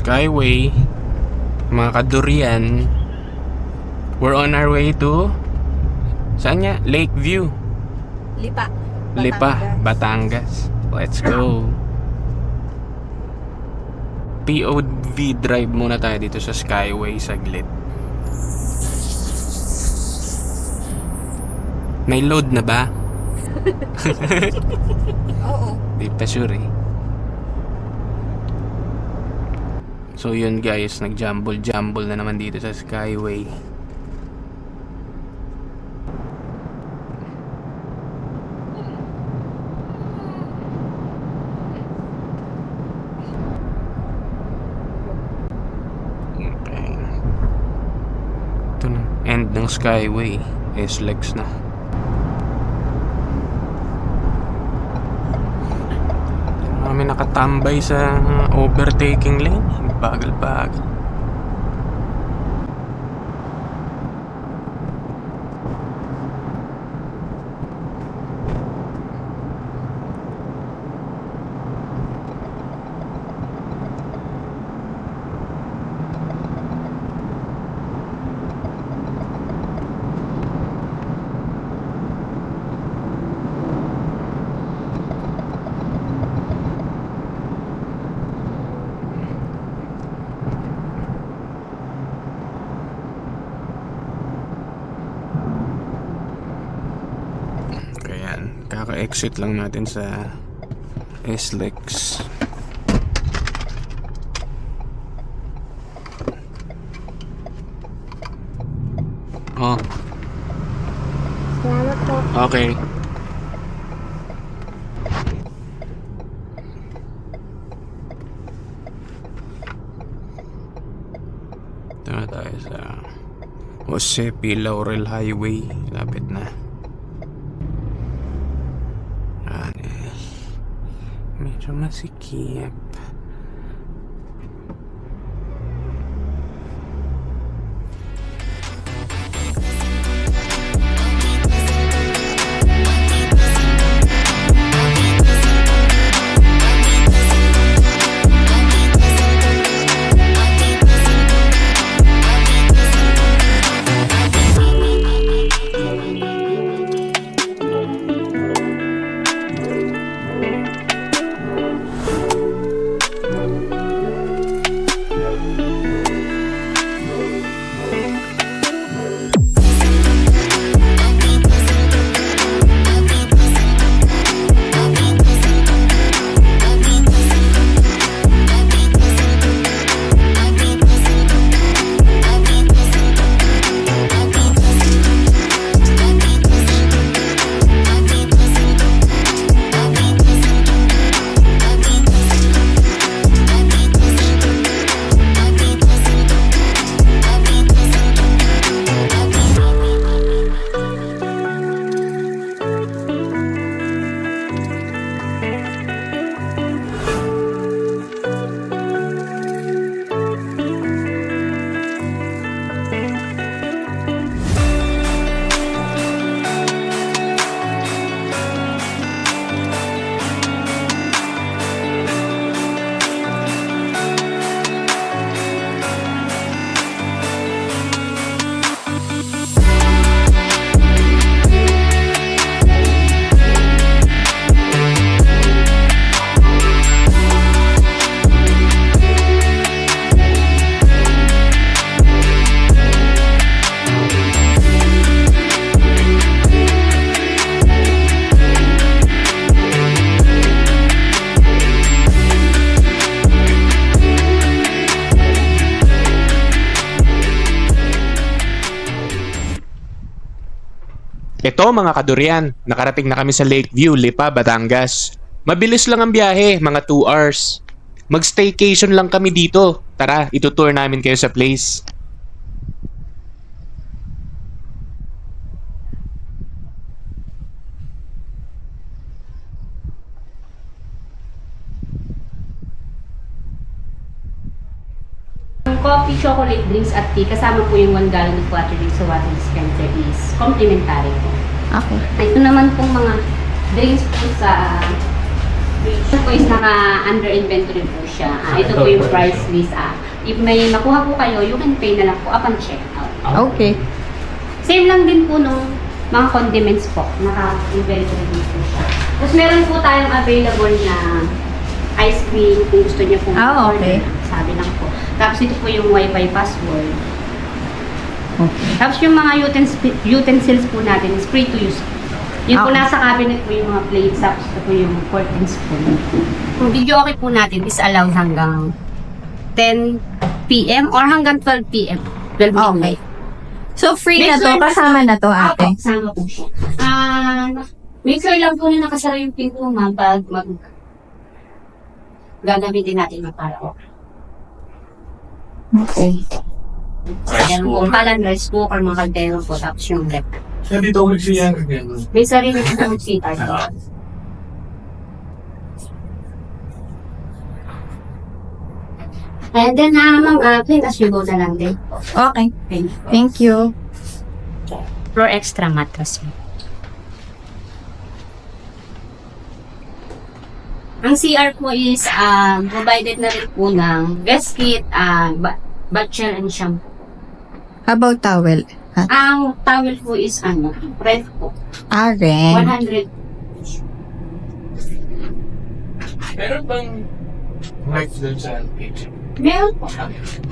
Skyway, mga kadurian. We're on our way to saan nga? Lakeview. Lipa, Batangas. Let's go. POV drive muna tayo dito sa Skyway saglit. May load na ba? Oo. Di pa sure eh. So yun guys, nag-jumble na naman dito sa Skyway. Okay. Ito na, end ng Skyway. S-Lex na. Kami nakatambay sa overtaking lane. Bagal-bagal. Kaka-exit lang natin sa S-Lex. Oh. Salamat po. Okay. Ito na tayo sa Jose P. Laurel Highway. Lapit na. Medyo masikip. Ito mga kadurian, nakarating na kami sa Lakeview, Lipa, Batangas. Mabilis lang ang biyahe, mga 2 hours. Mag-staycation lang kami dito. Tara, itutour namin kayo sa place. Coffee, chocolate drinks at tea, kasama po yung 1 gallon of water dito sa water dispenser is complimentary po. Okay. Ito naman pong mga drinks po sa Ito po is naka-under inventory po siya. Ito po yung price list. If may makuha po kayo, you can pay na lang po upon checkout. Okay. Same lang din po nung mga condiments po. Naka-inventory din po siya. Tapos meron po tayong available na ice cream kung gusto niyo po. Okay. Sabi lang po. Tapos ito po yung Wi-Fi password. Okay. Tapos yung mga utensils po natin is free to use. Yun po nasa cabinet po yung mga plates, tapos ito po yung fork and spoon. Yung video okay po natin is allowed hanggang 10 p.m. or hanggang 12 p.m. 12 midnight. So, free na Make to. sure Kasama na to, Apo, ate. kasama po siya. Make sure lang po na nakasara yung pinto, ma'am, pag gagamitin natin para po. Okay. Ayan po, kalan, rice cooker, mga kaldero po, tapos yung rep. Siya dito ako nagsiyang gano'n. May sarili po ng CR. And then, ma'am, plain as you go na lang din. Okay. Thank you. Thank you. Floor extra mattress. Ang CR po is provided na rin po ng vest kit, bath gel and shampoo. How about towel? Ang towel po is red po. Aren. 100. Meron bang lights doon sa kitchen? Meron po.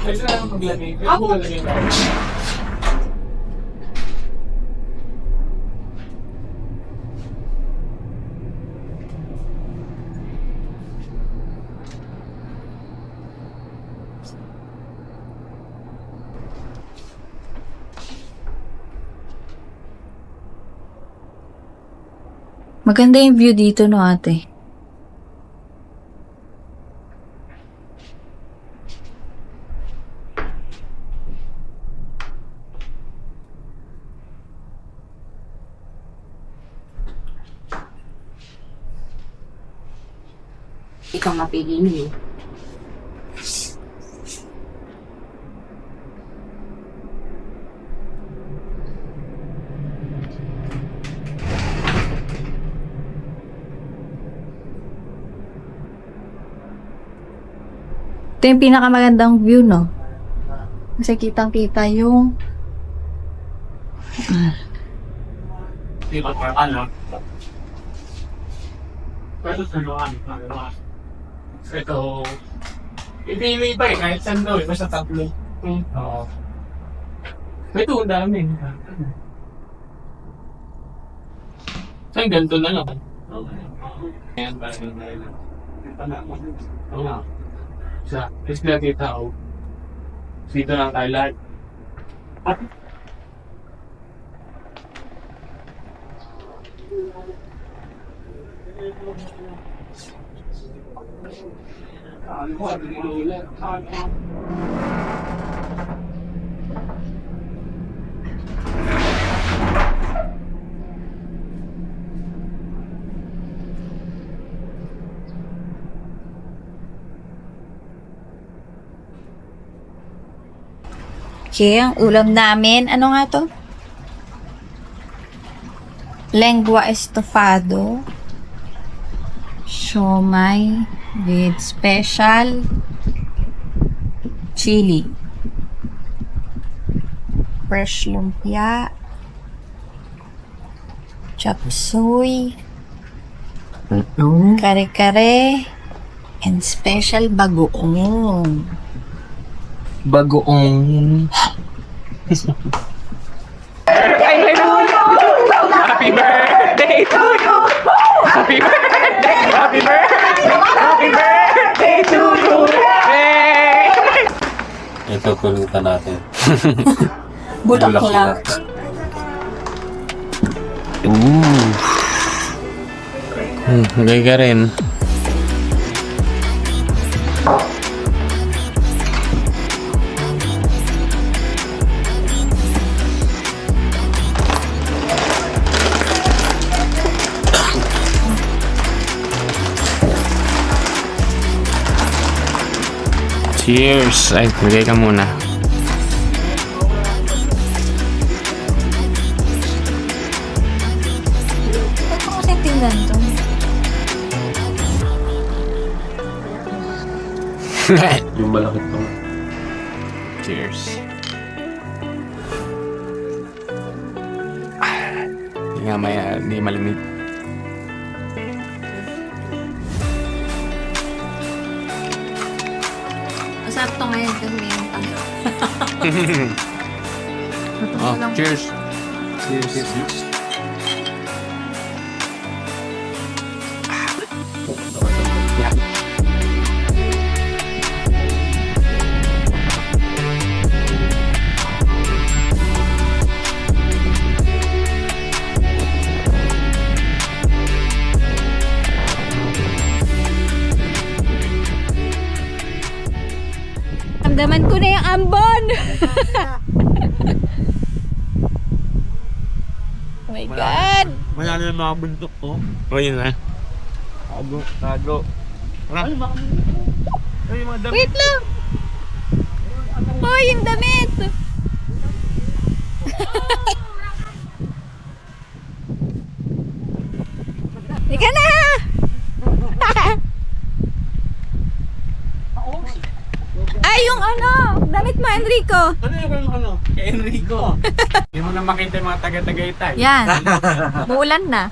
Pwede na lang maglagay. Pwede Ako. mo maglagay ng lights. Maganda yung view dito, no, ate? Ikaw mapili niyo. Ito yung pinakamagandang view, no? Kasi kitang-kita yung... Di ba parang ano? Pwede sa luhan. Ito, ipili pa eh, kahit saan daw eh, basta tatlo. Oo. Ito, ang dami. Saan ganito na lang? Ayan, parang oo. Sa, is nakita ko. Dito lang tayo lahat. Okay, ang ulam namin. Ano nga to? Lengua estofado. Siomay with special chili. Fresh lumpia. Chop suey. Kare-kare. And special bagoong. Bagoong. Happy birthday to you! Happy birthday! Happy birthday! Happy birthday to you! Hey! Ito pulutan natin. Butak ko lang. Lagay ka rin. Cheers! Ay, lagay ka muna. Ano kasi tingnan to? Yung malaki pa. Cheers. Hindi nga hindi malamig. Masarap to ngayon kasi may yung tayo. Oh, cheers. Cheers. Ramdaman ko na yung ambon! Oh my God! Wala na yung mga bundok ko. Oh, yun na. Tago. Ay, mga dami. Wait lang! Hoy, yung damit! Ika na! Ay, yung damit mo, Enrico! Ano yung ano? Kay Enrico. Hindi mo na makita yung mga taga-Tagaytay. Yan. Muulan na.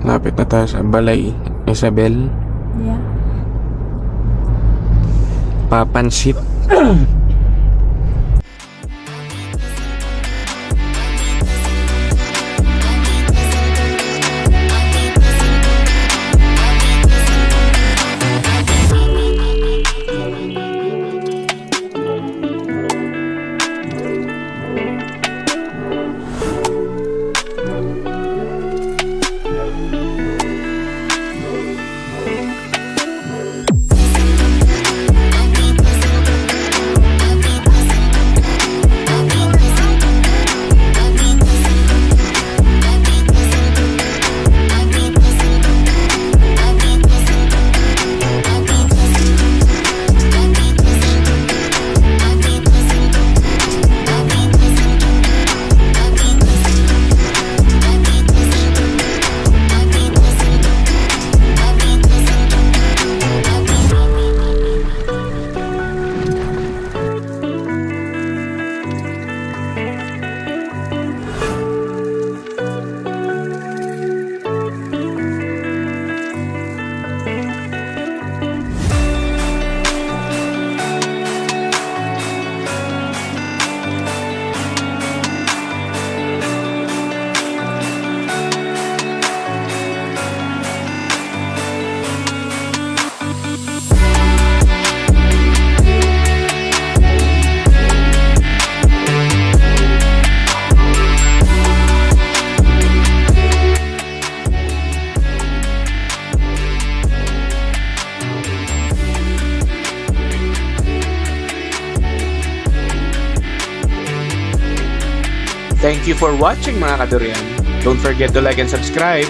Lapit na tayo sa Balay Isabel. Yeah. Papansit. Thank you for watching mga kadurian. Don't forget to like and subscribe.